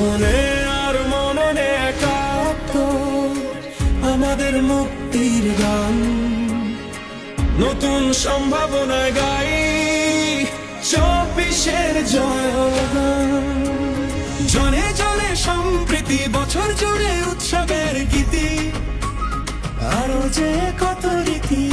মনে আর মননে কাঁপত আমাদের মুক্তির গান। নতুন সম্ভাবনায় গাই 24-এর জয়গান। জনে জনে সম্প্রীতি, বছর জুড়ে উৎসবের গীতি, আরো যে কত রীতি।